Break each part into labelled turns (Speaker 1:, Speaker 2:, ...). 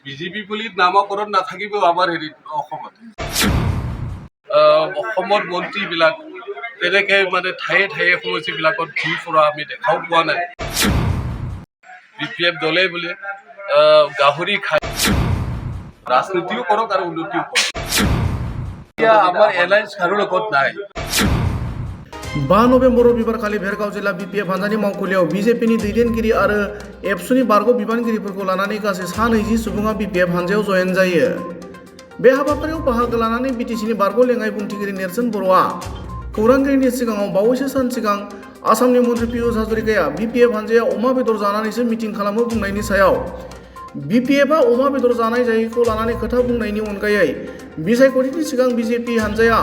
Speaker 1: BJP বুলি নামকৰণ নাথাকিব আমাৰ হেৰিত অসমত। অসমৰ মন্ত্ৰীবিলাক তেনেকে মানে ঠায়ে ঠায়ে সমষ্টিবিলাকত ঘূৰি ফুৰা আমি দেখাও পোৱা নাই। BPF দলে বোলে গাহৰি খাই ৰাজনীতিও কৰক আৰু উন্নতিও কৰক। এতিয়া আমাৰ এলায়েন্স কাৰো লগত নাই।
Speaker 2: 5 नभेम्बर रबिबारखालि भेरगाव जिल्ला BPF हानजानि मावखुलियाव बिजेपिनि दैदेनगिरि आरो एबसुनि बारग' बिबानगिरिफोरखौ लानानै गासै 120 सुबुङा BPF हानजायाव जयेन जायो। बे हाबाफारियाव बाहागो लानानै BTCनि बारग' लेङाइ बुंथिगिरि नेर्सोन बर'आ खौरांगिरिनि सिगाङाव बावैसो सान सिगां आसामनि मन्त्रि पियुष हाजरिकाया BPF हानजाया अमा बेदर जानानैसो मिटिं खालामो बुंनायनि सायाव BPFआ अमा बेदर जानाय जायैखौ लानानै खोथा बुंनायनि अनगायै बिसायख'थिनि सिगां BJP हानजाया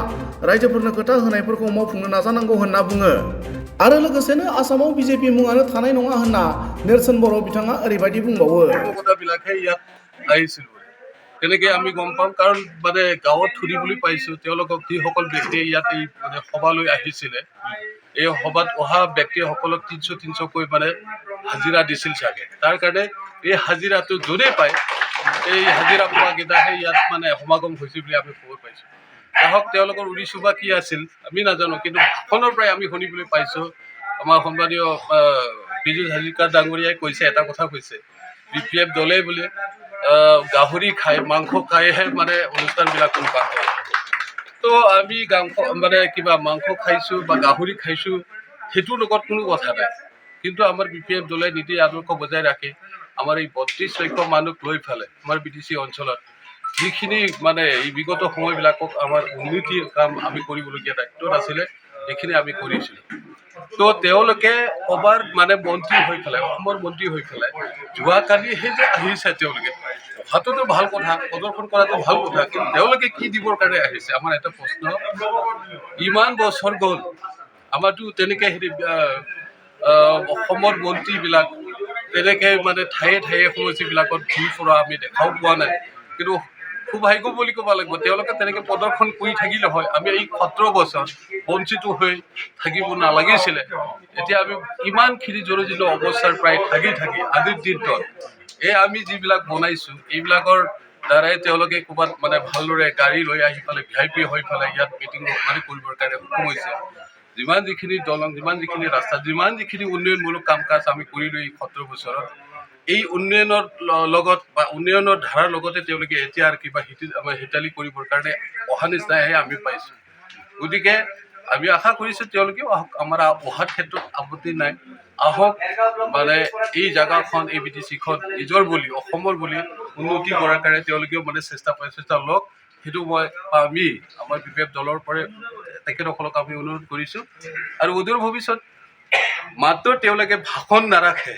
Speaker 2: रायजोफोरनो खोथा होनायफोरखौ मावफुंनो नाजानांगौ होनना बुङो आरो लोगोसेनो आसामाव BJP मुङानो थानाय नङा होनना नेर्सोन बर' बिथाङा ओरैबायदि बुंबावो।
Speaker 1: কথাবিলাকে ইয়াত আহিছিল তেনেকে আমি গম পাম, কাৰণ মানে গাঁৱত ফুৰিবলৈ পাইছোঁ তেওঁলোকক যিসকল ব্যক্তিয়ে ইয়াত এই মানে সভালৈ আহিছিলে এই সভাত অহা ব্যক্তিসকলক 300-300কৈ মানে হাজিৰা দিছিল চাগে। তাৰ কাৰণে এই হাজিৰাটো যোনে পায় এই হাজিৰা পোৱাকেইটাহে ইয়াত মানে সমাগম হৈছে বুলি আমি খবৰ পাইছোঁ। হওক তেওঁলোকৰ উদ্দেশ্য বা কি আছিল আমি নাজানো, কিন্তু ভাষণৰ পৰাই আমি শুনিবলৈ পাইছোঁ আমাৰ সন্মানীয় পিযুষ হাজৰিকা ডাঙৰীয়াই কৈছে, এটা কথা কৈছে, BPF দলে বোলে গাহৰি খাই মাংস খাইহে মানে অনুষ্ঠানবিলাক সম্পন্ন হয়। তো আমি মানে কিবা মাংস খাইছোঁ বা গাহৰি খাইছোঁ সেইটোৰ লগত কোনো কথা নাই, কিন্তু আমাৰ BPF দলে নীতি আদৰ্শ বজাই ৰাখি আমাৰ এই 32 লক্ষ মানুহ লৈ পেলাই আমাৰ BTC অঞ্চলত যিখিনি মানে এই বিগত সময়বিলাকক আমাৰ উন্নতিৰ কাম আমি কৰিবলগীয়া দায়িত্বত আছিলে সেইখিনি আমি কৰিছিলোঁ। তো তেওঁলোকে অবাৰ মানে মন্ত্ৰী হৈ পেলাই অসমৰ মন্ত্ৰী হৈ পেলাই যোৱাকালিহে যে আহিছে তেওঁলোকে অহাটোতো ভাল কথা, প্ৰদৰ্শন কৰাটো ভাল কথা, কিন্তু তেওঁলোকে কি দিবৰ কাৰণে আহিছে আমাৰ এটা প্ৰশ্ন। ইমান বছৰ গ'ল আমাৰতো তেনেকে হেৰি অসমৰ মন্ত্ৰীবিলাক তেনেকে মানে ঠায়ে ঠায়ে সমষ্টিবিলাকত ঘূৰি ফুৰা আমি দেখাও পোৱা নাই, কিন্তু সৌভাগ্য বুলি ক'ব লাগিব তেওঁলোকে তেনেকে প্ৰদৰ্শন কৰি থাকিলে হয় আমি এই 17 বছৰ বঞ্চিত হৈ থাকিব নালাগিছিলে। এতিয়া আমি ইমানখিনি জৰুৰীজীৰ্ণ অৱস্থাৰ প্ৰায় থাকি আজিৰ দিনটোত এই আমি যিবিলাক বনাইছোঁ এইবিলাকৰ দ্বাৰাই তেওঁলোকে ক'ৰবাত মানে ভালদৰে গাড়ী লৈ আহি পেলাই VIP হৈ পেলাই ইয়াত মিটিং মানে কৰিবৰ কাৰণে সক্ষম হৈছে। যিমান যিখিনি দলং, যিমান যিখিনি ৰাস্তা, যিমান যিখিনি উন্নয়নমূলক কাম কাজ আমি কৰিলোঁ এই 17 বছৰত, এই উন্নয়নৰ লগত বা উন্নয়নৰ ধাৰাৰ লগতে তেওঁলোকে এতিয়া আৰু কিবা হিতালি কৰিবৰ কাৰণে অহা নিচিনাহে আমি পাইছোঁ। গতিকে আমি আশা কৰিছোঁ তেওঁলোকেও আহক, আমাৰ অহাৰ ক্ষেত্ৰত আপত্তি নাই, আহক মানে এই জেগাখন এই BTCখন নিজৰ বুলি অসমৰ বুলি উন্নতি কৰাৰ কাৰণে তেওঁলোকেও মানে চেষ্টা লওক। সেইটো আমি আমাৰ BPF দলৰ পৰা তেখেতসকলক আমি অনুৰোধ কৰিছোঁ। আৰু অদূৰ ভৱিষ্যত মাত্ৰ তেওঁলোকে ভাষণ নাৰাখে,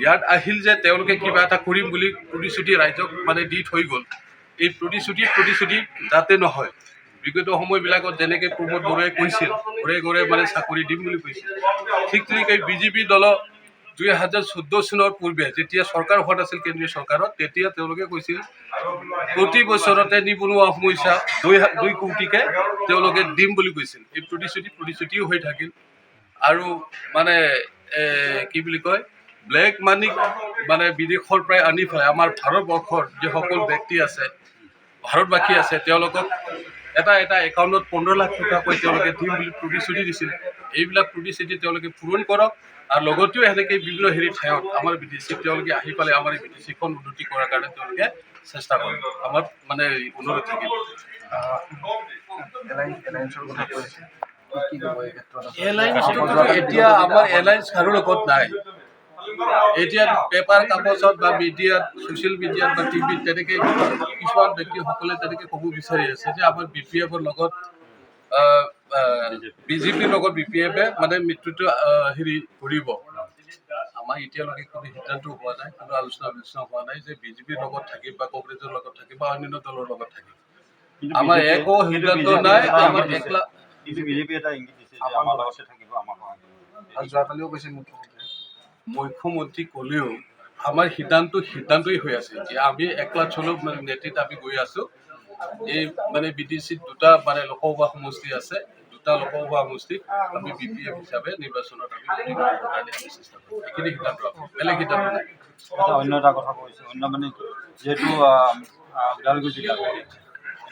Speaker 1: ইয়াত আহিল যে তেওঁলোকে কিবা এটা কৰিম বুলি প্ৰতিশ্ৰুতি ৰাইজক মানে দি থৈ গ'ল, এই প্ৰতিশ্ৰুতি যাতে নহয়। বিগত সময়বিলাকত যেনেকৈ প্ৰমোদ বড়োৱে কৈছিল ঘৰে ঘৰে মানে চাকৰি দিম বুলি কৈছিল, ঠিক তেনেকৈ BJP দলক 2014 চনৰ পূৰ্বে যেতিয়া চৰকাৰ হোৱাত আছিল কেন্দ্ৰীয় চৰকাৰত, তেতিয়া তেওঁলোকে কৈছিল প্ৰতি বছৰতে নিবনুৱা সমস্যা 2 কোটিকে তেওঁলোকে দিম বুলি কৈছিল। এই প্ৰতিশ্ৰুতিও হৈ থাকিল। আৰু মানে কি বুলি কয় ব্লেক মানি মানে বিদেশৰ পৰাই আনি পেলাই আমাৰ ভাৰতবৰ্ষৰ যিসকল ব্যক্তি আছে ভাৰতবাসী আছে তেওঁলোকক এটা একাউণ্টত 15 লাখ টকাকৈ তেওঁলোকে দিম বুলি প্ৰতিশ্ৰুতি দিছিল। এইবিলাক প্ৰতিশ্ৰুতি তেওঁলোকে পূৰণ কৰক আৰু লগতেও সেনেকৈ বিভিন্ন ঠাইত আমাৰ BTCক তেওঁলোকে আহি পেলাই আমাৰ এই BTCখন উন্নতি কৰাৰ কাৰণে তেওঁলোকে চেষ্টা কৰক, আমাৰ মানে অনুৰোধ থাকিব। এতিয়া আমাৰ এলায়েন্স কাৰো লগত নাই। এতিয়া পেপাৰ কাগজত বা মিডিয়াত, ছ'চিয়েল মিডিয়াত বা টিভিত তেনেকে কিছুমান ব্যক্তিসকলে তেনেকে ক'ব বিচাৰি আছে যে আমাৰ BPFৰ লগত BJPৰ লগত BPFে মানে মৃত্যুটো কৰিব। আমাৰ এতিয়ালৈকে কোনো সিদ্ধান্ত হোৱা নাই, কোনো আলোচনা হোৱা নাই যে BJPৰ লগত থাকিম বা কংগ্ৰেছৰ লগত থাকিম বা অন্যান্য দলৰ লগত থাকিম। আমাৰ একো সিদ্ধান্ত নাই। আমাৰ একলা
Speaker 3: BJP এটা ইংগিত দিছে যে আমাৰ লগতে থাকিব, আমাৰ
Speaker 2: যোৱাকালিও কৈছে
Speaker 1: মুখ্যমন্ত্ৰী ক'লেও আমাৰ সিদ্ধান্তই হৈ আছে। এতিয়া আমি একলা চলো নেতৃত্ব আমি গৈ আছোঁ। এই মানে BTCত 2টা মানে লোকসভা সমষ্টি আছে, 7টা লোকসভা সমষ্টিত আমি BPF হিচাপে নিৰ্বাচনত আমি চেষ্টা কৰিম। এইখিনি সিদ্ধান্ত বেলেগ সিদ্ধান্ত নাই।
Speaker 3: অন্য এটা কথা কৈছোঁ, অন্য মানে কি, যিহেতু ওদালগুৰি জিলাত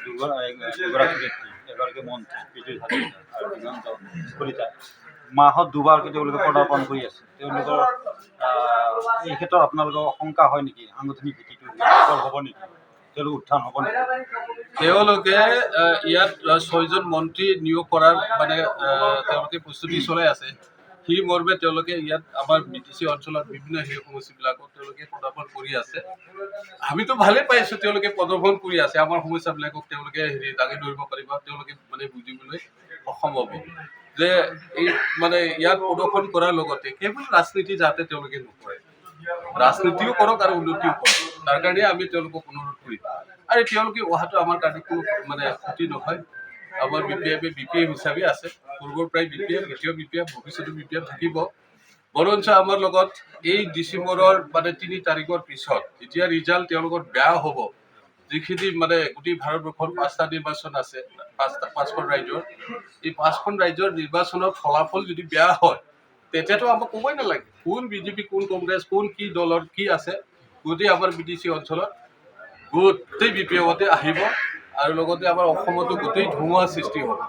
Speaker 3: দুগৰাকী ব্যক্তি, এগৰাকী মন্ত্ৰী পীযুষ হাজৰিকা আৰু দিগন্ত কলিতা মাহত দুবাৰকৈ তেওঁলোকে পদাৰ্পণ কৰি আছে। তেওঁলোকৰ এই ক্ষেত্ৰত আপোনালোকৰ শংকা হয় নেকি? সাংগঠনিক ভিত্তিটো হ'ব নেকি? তেওঁলোক উত্থান হ'ব নেকি?
Speaker 1: তেওঁলোকে ইয়াত 6জন মন্ত্ৰী নিয়োগ কৰাৰ মানে তেওঁলোকে প্ৰস্তুতি চলাই আছে। সেই মৰ্মে তেওঁলোকে ইয়াত আমাৰ BTC অঞ্চলত বিভিন্ন সেই সমস্যাবিলাকত তেওঁলোকে পদাৰ্পণ কৰি আছে। আমিতো ভালেই পাইছোঁ তেওঁলোকে প্ৰদৰ্শন কৰি আছে। আমাৰ সমস্যাবিলাকক তেওঁলোকে দাঙি ধৰিব পাৰিব, তেওঁলোকে মানে বুজিবলৈ সক্ষম হ'ব যে এই মানে ইয়াত প্ৰদৰ্শন কৰাৰ লগতে কেৱল ৰাজনীতি যাতে তেওঁলোকে নকৰে, ৰাজনীতিও কৰক আৰু উন্নতিও কৰক। তাৰ কাৰণে আমি তেওঁলোকক অনুৰোধ কৰিম। আৰু তেওঁলোকে অহাটো আমাৰ কাৰণে কোনো মানে ক্ষতি নহয়। আমাৰ BPF হিচাপে আছে, পূৰ্বৰ পৰাই BPF, এতিয়াও BPF, ভৱিষ্যতো BPF থাকিব। বৰঞ্চ আমাৰ লগত এই ডিচেম্বৰৰ মানে 3 তাৰিখৰ পিছত যেতিয়া ৰিজাল্ট তেওঁলোকৰ বেয়া হ'ব, যিখিনি মানে গোটেই ভাৰতবৰ্ষৰ 5টা নিৰ্বাচন আছে, 5খন ৰাজ্যৰ, এই 5খন ৰাজ্যৰ নিৰ্বাচনৰ ফলাফল যদি বেয়া হয়, তেতিয়াতো আমাক ক'বই নালাগে কোন BJP, কোন কংগ্ৰেছ, কোন কি দলৰ কি আছে। গোটেই আমাৰ BTC অঞ্চলত গোটেই BPFতে আহিব আৰু লগতে আমাৰ অসমতো গোটেই ধুমুহাৰ সৃষ্টি হ'ব।